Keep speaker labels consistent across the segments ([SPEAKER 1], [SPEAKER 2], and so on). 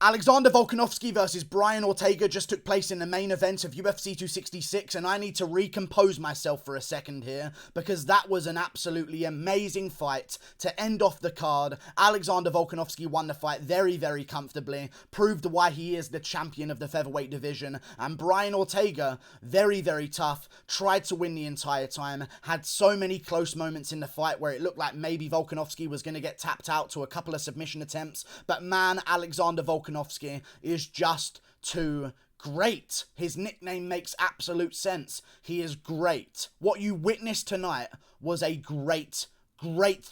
[SPEAKER 1] Alexander Volkanovski versus Brian Ortega just took place in the main event of UFC 266, and I need to recompose myself for a second here, because that was an absolutely amazing fight to end off the card. Alexander Volkanovski won the fight very, very comfortably, proved why he is the champion of the featherweight division, and Brian Ortega, very, very tough, tried to win the entire time, had so many close moments in the fight where it looked like maybe Volkanovski was going to get tapped out to a couple of submission attempts, but man, Alexander Volkanovski is just too great. His nickname makes absolute sense. He is great. What you witnessed tonight was a great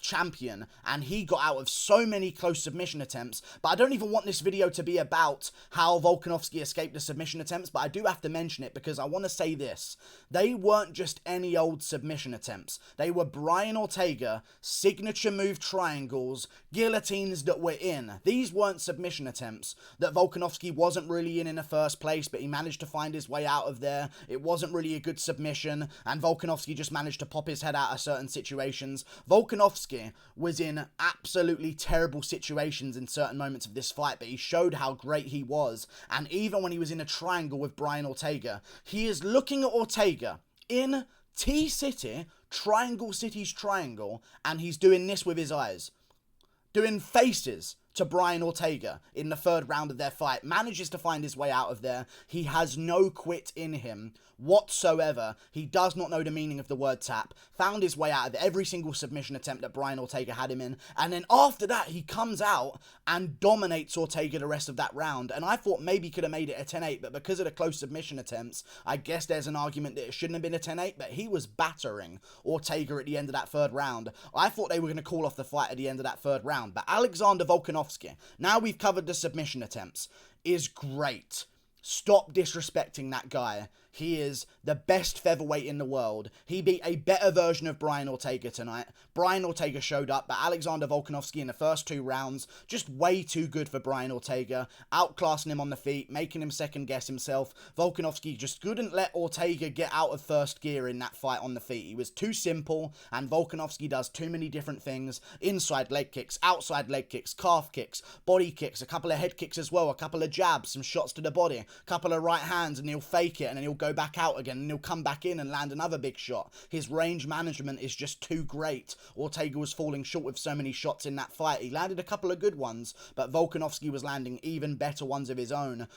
[SPEAKER 1] champion, and he got out of so many close submission attempts. But I don't even want this video to be about how Volkanovski escaped the submission attempts, but I do have to mention it because I want to say this. They weren't just any old submission attempts. They were Brian Ortega signature move triangles, guillotines that were in. These weren't submission attempts that Volkanovski wasn't really in the first place, but he managed to find his way out of there. It wasn't really a good submission, and Volkanovski just managed to pop his head out of certain situations. Volkanovski was in absolutely terrible situations in certain moments of this fight, but he showed how great he was. And even when he was in a triangle with Brian Ortega, he is looking at Ortega in T-City, Triangle City's triangle, and he's doing this with his eyes. Doing faces to Brian Ortega in the third round of their fight. Manages to find his way out of there. He has no quit in him whatsoever. He does not know the meaning of the word tap. Found his way out of every single submission attempt that Brian Ortega had him in. And then after that, he comes out and dominates Ortega the rest of that round. And I thought maybe could have made it a 10-8, but because of the close submission attempts, I guess there's an argument that it shouldn't have been a 10-8, but he was battering Ortega at the end of that third round. I thought they were going to call off the fight at the end of that third round, but Alexander Volkanovski, now we've covered the submission attempts, is great. Stop disrespecting that guy. He is the best featherweight in the world. He beat a better version of Brian Ortega tonight. Brian Ortega showed up, but Alexander Volkanovski in the first two rounds, just way too good for Brian Ortega. Outclassing him on the feet, making him second guess himself. Volkanovski just couldn't let Ortega get out of first gear in that fight on the feet. He was too simple, and Volkanovski does too many different things. Inside leg kicks, outside leg kicks, calf kicks, body kicks, a couple of head kicks as well, a couple of jabs, some shots to the body, a couple of right hands, and he'll fake it, and then he'll go back out again, and he'll come back in and land another big shot. His range management is just too great. Ortega was falling short with so many shots in that fight. He landed a couple of good ones, but Volkanovski was landing even better ones of his own.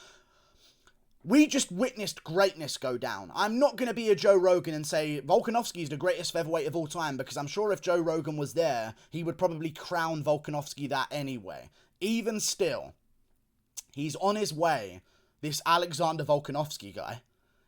[SPEAKER 1] We just witnessed greatness go down. I'm not going to be a Joe Rogan and say Volkanovski is the greatest featherweight of all time, because I'm sure if Joe Rogan was there, he would probably crown Volkanovski that anyway. Even still, he's on his way. This Alexander Volkanovski guy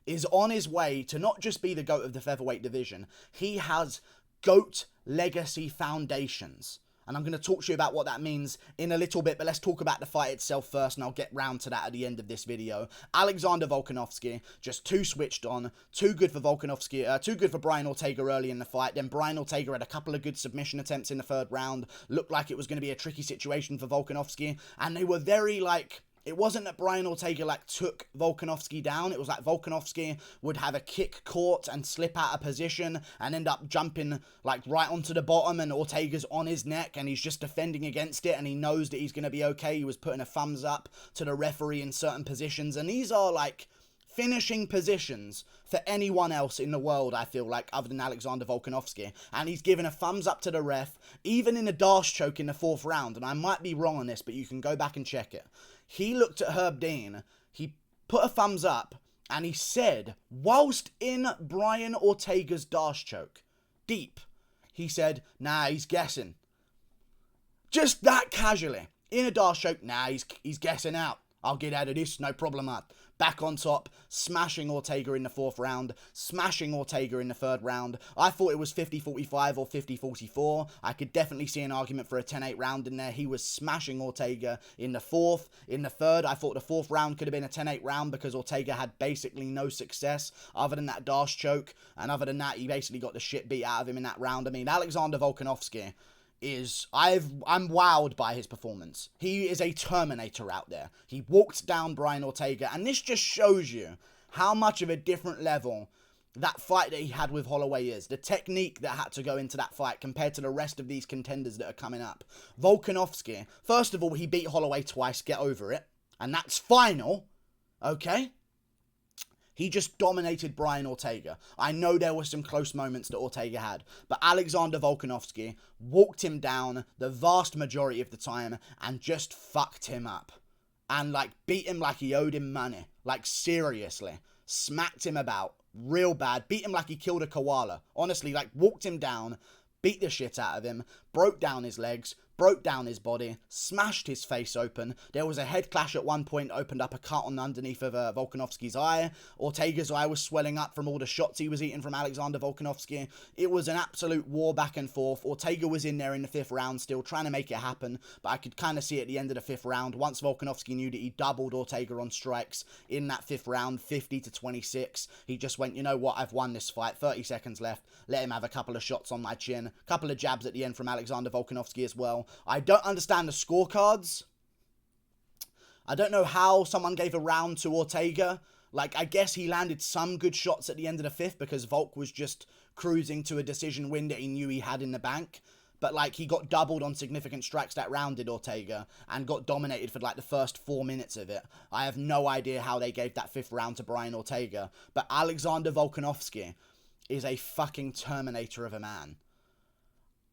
[SPEAKER 1] is on his way to not just be the GOAT of the featherweight division. He has GOAT legacy foundations. And I'm going to talk to you about what that means in a little bit, but let's talk about the fight itself first, and I'll get round to that at the end of this video. Alexander Volkanovski, just too switched on, too good for too good for Brian Ortega early in the fight. Then Brian Ortega had a couple of good submission attempts in the third round. Looked like it was going to be a tricky situation for Volkanovski, and they were very, it wasn't that Brian Ortega, took Volkanovski down. It was like Volkanovski would have a kick caught and slip out of position and end up jumping, right onto the bottom, and Ortega's on his neck, and he's just defending against it, and he knows that he's going to be okay. He was putting a thumbs up to the referee in certain positions, and these are, finishing positions for anyone else in the world, I feel like, other than Alexander Volkanovski. And he's given a thumbs up to the ref, even in a Darce choke in the fourth round, and I might be wrong on this, but you can go back and check it. He looked at Herb Dean, he put a thumbs up, and he said, whilst in Brian Ortega's Darce choke, deep, he said, nah, he's guessing. Just that casually. In a Darce choke, nah, he's guessing out. I'll get out of this, no problem. Back on top, smashing Ortega in the fourth round, smashing Ortega in the third round. I thought it was 50-45 or 50-44. I could definitely see an argument for a 10-8 round in there. He was smashing Ortega in the fourth. In the third, I thought the fourth round could have been a 10-8 round because Ortega had basically no success other than that Darce choke. And other than that, he basically got the shit beat out of him in that round. I mean, Alexander Volkanovski I'm wowed by his performance. He is a Terminator out there. He walked down Brian Ortega, and this just shows you how much of a different level that fight that he had with Holloway is. The technique that had to go into that fight compared to the rest of these contenders that are coming up. Volkanovski, first of all, he beat Holloway twice, get over it. and that's final, okay? He just dominated Brian Ortega. I know there were some close moments that Ortega had, but Alexander Volkanovski walked him down the vast majority of the time and just fucked him up. And, like, beat him like he owed him money. Like, seriously. Smacked him about real bad. Beat him like he killed a koala. Honestly, like, walked him down, beat the shit out of him, broke down his legs, broke down his body, smashed his face open. There was a head clash at one point, opened up a cut on underneath of Volkanovski's eye. Ortega's eye was swelling up from all the shots he was eating from Alexander Volkanovski. It was an absolute war back and forth. Ortega was in there in the 5th round still trying to make it happen, but I could kind of see at the end of the 5th round, once Volkanovski knew that he doubled Ortega on strikes in that 5th round, 50-26, he just went, you know what, I've won this fight, 30 seconds left, let him have a couple of shots on my chin, a couple of jabs at the end from Alexander Volkanovski as well. I don't understand the scorecards. I don't know how someone gave a round to Ortega. Like, I guess he landed some good shots at the end of the 5th because Volk was just cruising to a decision win that he knew he had in the bank. But, like, he got doubled on significant strikes that round, did Ortega, and got dominated for, like, the first 4 minutes of it. I have no idea how they gave that 5th round to Brian Ortega. But Alexander Volkanovski is a fucking Terminator of a man.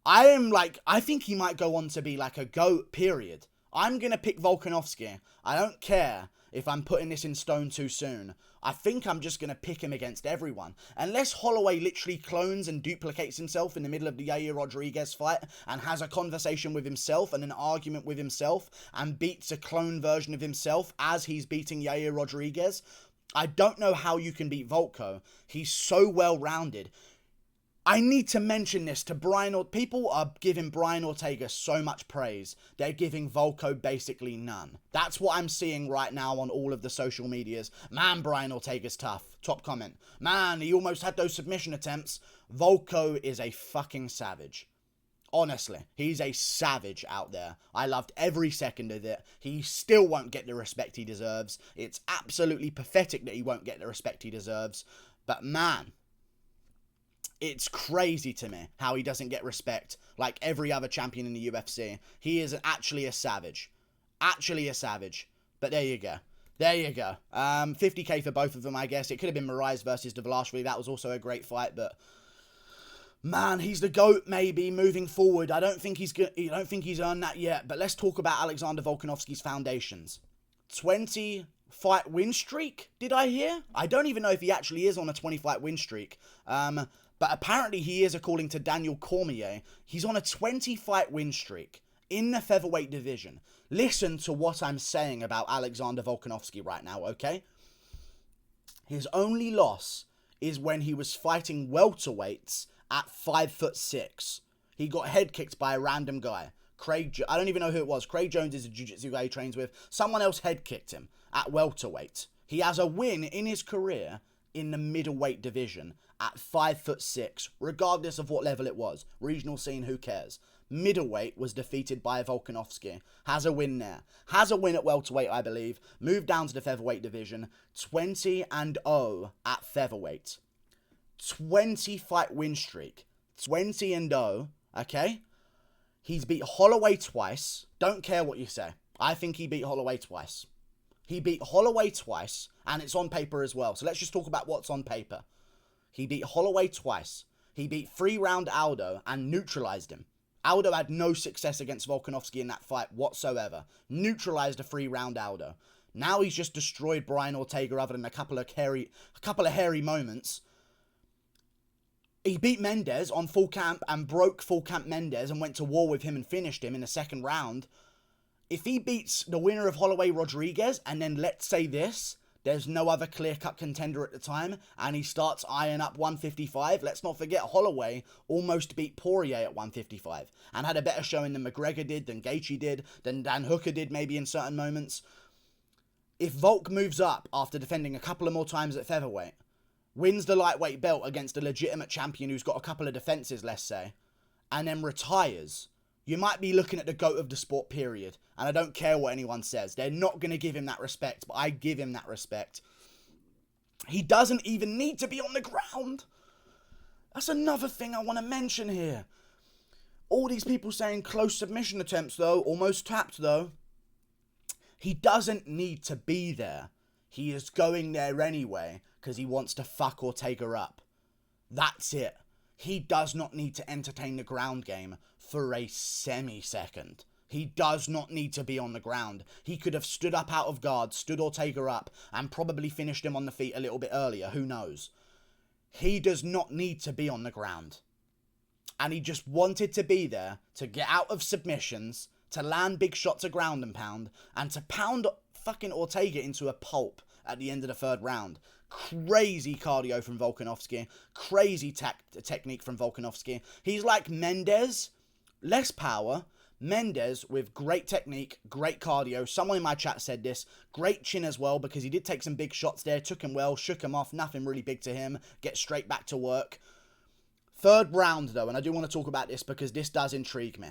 [SPEAKER 1] I think he might go on to be like a GOAT, period. I'm going to pick Volkanovski. I don't care if I'm putting this in stone too soon. I think I'm just going to pick him against everyone. Unless Holloway literally clones and duplicates himself in the middle of the Yair Rodriguez fight and has a conversation with himself and an argument with himself and beats a clone version of himself as he's beating Yair Rodriguez. I don't know how you can beat Volko. He's so well-rounded. I need to mention this to people are giving Brian Ortega so much praise. They're giving Volko basically none. That's what I'm seeing right now on all of the social medias. Man, Brian Ortega's tough. Top comment. Man, he almost had those submission attempts. Volko is a fucking savage. Honestly, he's a savage out there. I loved every second of it. He still won't get the respect he deserves. It's absolutely pathetic that he won't get the respect he deserves. But man, it's crazy to me how he doesn't get respect like every other champion in the UFC. He is actually a savage. Actually a savage. But there you go. There you go. 50k for both of them, I guess. It could have been Moraes versus Dvalishvili. That was also a great fight, but man, he's the GOAT maybe moving forward. I don't think he's earned that yet. But let's talk about Alexander Volkanovski's foundations. 20 fight win streak, did I hear? I don't even know if he actually is on a 20 fight win streak. But apparently he is, according to Daniel Cormier. He's on a 20 fight win streak in the featherweight division. Listen to what I'm saying about Alexander Volkanovski right now, okay? His only loss is when he was fighting welterweights at 5'6". He got head kicked by a random guy. I don't even know who it was. Craig Jones is a jiu-jitsu guy he trains with. Someone else head kicked him at welterweight. He has a win in his career in the middleweight division at 5'6", regardless of what level it was. Regional scene, who cares? Middleweight was defeated by Volkanovski. Has a win there. Has a win at welterweight, I believe. Moved down to the featherweight division. 20-0 at featherweight. 20 fight win streak. 20-0, okay? He's beat Holloway twice. Don't care what you say. I think he beat Holloway twice. He beat Holloway twice, and it's on paper as well. So let's just talk about what's on paper. He beat Holloway twice. He beat 3-round Aldo and neutralized him. Aldo had no success against Volkanovski in that fight whatsoever. Neutralized a 3-round Aldo. Now he's just destroyed Brian Ortega other than a couple of hairy moments. He beat Mendes on full camp and broke full camp Mendes and went to war with him and finished him in the second round. If he beats the winner of Holloway Rodriguez and then let's say this, there's no other clear-cut contender at the time, and he starts eyeing up 155. Let's not forget, Holloway almost beat Poirier at 155, and had a better showing than McGregor did, than Gaethje did, than Dan Hooker did maybe in certain moments. If Volk moves up after defending a couple of more times at featherweight, wins the lightweight belt against a legitimate champion who's got a couple of defenses, let's say, and then retires, you might be looking at the GOAT of the sport, period. And I don't care what anyone says. They're not going to give him that respect, but I give him that respect. He doesn't even need to be on the ground. That's another thing I want to mention here. All these people saying close submission attempts, though, almost tapped, though. He doesn't need to be there. He is going there anyway because he wants to fuck Ortega up. That's it. He does not need to entertain the ground game for a semi-second. He does not need to be on the ground. He could have stood up out of guard, stood Ortega up, and probably finished him on the feet a little bit earlier. Who knows? He does not need to be on the ground. And he just wanted to be there to get out of submissions, to land big shots of ground and to pound fucking Ortega into a pulp at the end of the third round. Crazy cardio from Volkanovski. Crazy technique from Volkanovski. He's like Mendes, less power. Mendes with great technique, great cardio. Someone in my chat said this. Great chin as well, because he did take some big shots there. Took him well, shook him off. Nothing really big to him. Get straight back to work. Third round, though, and I do want to talk about this because this does intrigue me.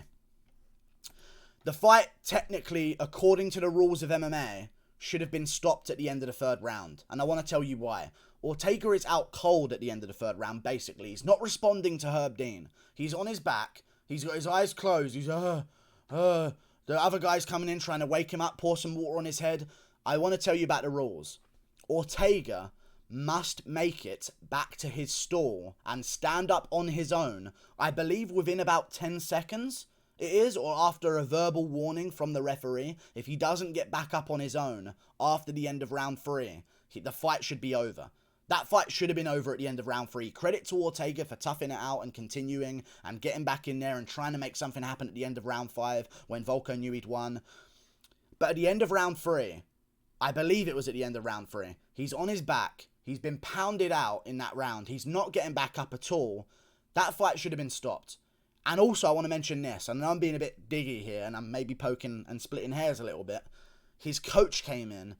[SPEAKER 1] The fight, technically, according to the rules of MMA, should have been stopped at the end of the third round. And I want to tell you why. Ortega is out cold at the end of the third round, basically. He's not responding to Herb Dean. He's on his back. He's got his eyes closed. He's, The other guy's coming in, trying to wake him up, pour some water on his head. I want to tell you about the rules. Ortega must make it back to his stall and stand up on his own, I believe within about 10 seconds. It is, or after a verbal warning from the referee. If he doesn't get back up on his own after the end of round 3, the fight should be over. That fight should have been over at the end of round 3. Credit to Ortega for toughing it out and continuing and getting back in there and trying to make something happen at the end of round 5 when Volko knew he'd won. But at the end of round 3, I believe it was at the end of round 3, he's on his back. He's been pounded out in that round. He's not getting back up at all. That fight should have been stopped. And also, I want to mention this. I know I'm being a bit diggy here, and I'm maybe poking and splitting hairs a little bit. His coach came in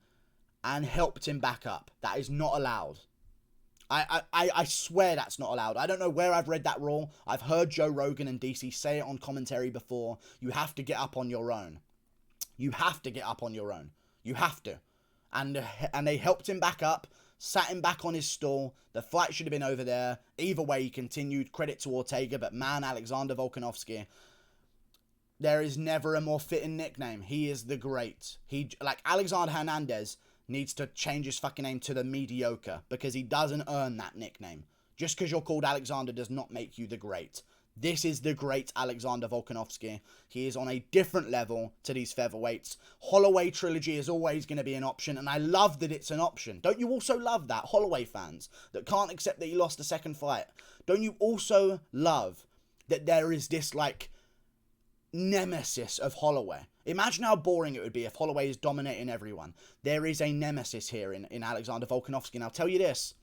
[SPEAKER 1] and helped him back up. That is not allowed. I swear that's not allowed. I don't know where I've read that rule. I've heard Joe Rogan and DC say it on commentary before. You have to get up on your own. You have to get up on your own. You have to. And they helped him back up. Sat him back on his stool. The fight should have been over there. Either way, he continued. Credit to Ortega, but man, Alexander Volkanovski, there is never a more fitting nickname. He is the great. Like Alexander Hernandez needs to change his fucking name to the mediocre because he doesn't earn that nickname. Just because you're called Alexander does not make you the great. This is the great Alexander Volkanovski. He is on a different level to these featherweights. Holloway trilogy is always going to be an option, and I love that it's an option. Don't you also love that, Holloway fans, that can't accept that he lost the second fight? Don't you also love that there is this, like, nemesis of Holloway? Imagine how boring it would be if Holloway is dominating everyone. There is a nemesis here in Alexander Volkanovski, and I'll tell you this.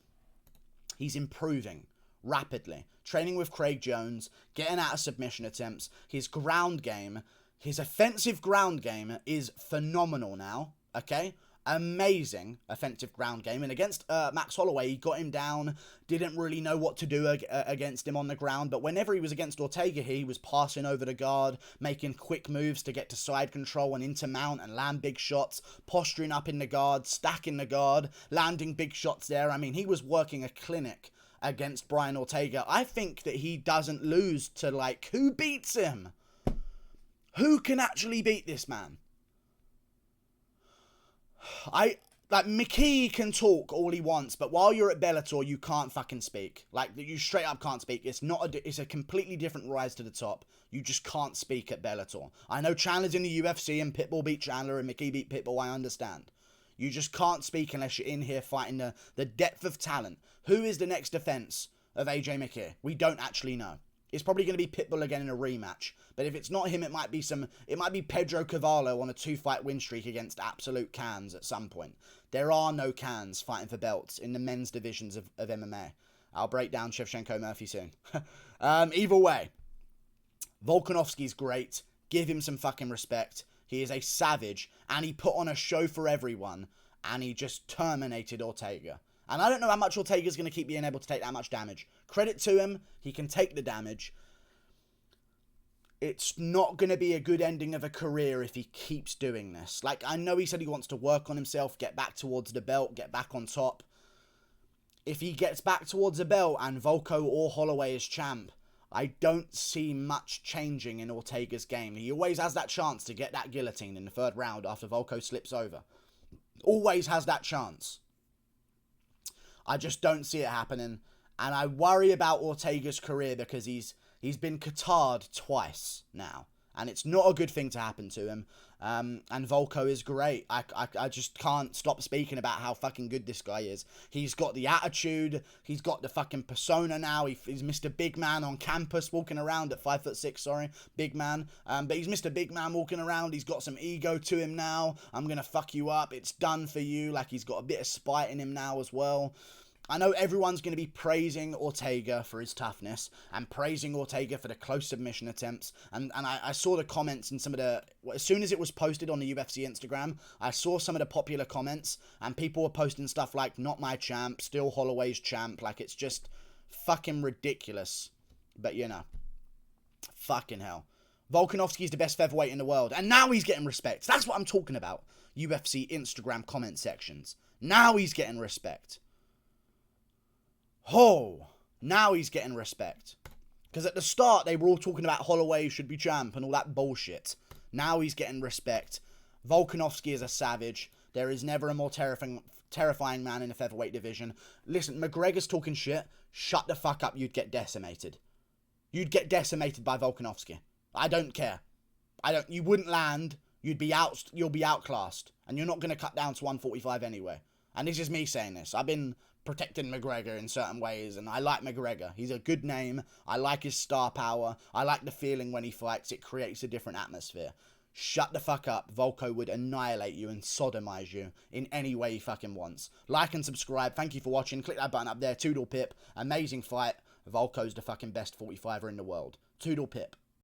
[SPEAKER 1] He's improving rapidly. Training with Craig Jones, getting out of submission attempts. His ground game, his offensive ground game is phenomenal now, okay? Amazing offensive ground game. And against Max Holloway, he got him down, didn't really know what to do against him on the ground. But whenever he was against Ortega, he was passing over the guard, making quick moves to get to side control and into mount and land big shots, posturing up in the guard, stacking the guard, landing big shots there. I mean, he was working a clinic against Brian Ortega. I think that he doesn't lose to, like, who beats him? Who can actually beat this man? McKee can talk all he wants, but while you're at Bellator, you can't fucking speak. Like, you straight up can't speak. It's a completely different rise to the top. You just can't speak at Bellator. I know Chandler's in the UFC and Pitbull beat Chandler and McKee beat Pitbull, I understand. You just can't speak unless you're in here fighting the depth of talent. Who is the next defense of AJ McKee? We don't actually know. It's probably going to be Pitbull again in a rematch. But if it's not him, it might be Pedro Cavallo on a 2-fight win streak against absolute cans at some point. There are no cans fighting for belts in the men's divisions of MMA. I'll break down Shevchenko Murphy soon. Either way, Volkanovski's great. Give him some fucking respect. He is a savage, and he put on a show for everyone, and he just terminated Ortega. And I don't know how much Ortega's going to keep being able to take that much damage. Credit to him, he can take the damage. It's not going to be a good ending of a career if he keeps doing this. Like, I know he said he wants to work on himself, get back towards the belt, get back on top. If he gets back towards the belt and Volko or Holloway is champ, I don't see much changing in Ortega's game. He always has that chance to get that guillotine in the 3rd round after Volko slips over. Always has that chance. I just don't see it happening. And I worry about Ortega's career because he's been Qatar'd twice now. And it's not a good thing to happen to him. And Volko is great. I just can't stop speaking about how fucking good this guy is. He's got the attitude. He's got the fucking persona now. He's Mr. Big Man on campus walking around at 5'6", sorry. Big man. But he's Mr. Big Man walking around. He's got some ego to him now. I'm going to fuck you up. It's done for you. Like, he's got a bit of spite in him now as well. I know everyone's going to be praising Ortega for his toughness and praising Ortega for the close submission attempts. And I saw the comments in some of the... As soon as it was posted on the UFC Instagram, I saw some of the popular comments and people were posting stuff like, not my champ, still Holloway's champ. Like, it's just fucking ridiculous. But, you know, fucking hell. Volkanovski is the best featherweight in the world. And now he's getting respect. That's what I'm talking about. UFC Instagram comment sections. Now he's getting respect. Oh, now he's getting respect. Because at the start, they were all talking about Holloway should be champ and all that bullshit. Now he's getting respect. Volkanovski is a savage. There is never a more terrifying man in the featherweight division. Listen, McGregor's talking shit. Shut the fuck up, you'd get decimated. You'd get decimated by Volkanovski. I don't care. You wouldn't land. You'll be outclassed. And you're not going to cut down to 145 anyway. And this is me saying this. I've been protecting McGregor in certain ways, and I like McGregor. He's a good name. I like his star power. I like the feeling when he fights. It creates a different atmosphere. Shut the fuck up. Volko would annihilate you and sodomize you in any way he fucking wants. Like and subscribe. Thank you for watching. Click that button up there. Toodle pip. Amazing fight. Volko's the fucking best 45er in the world. Toodle pip.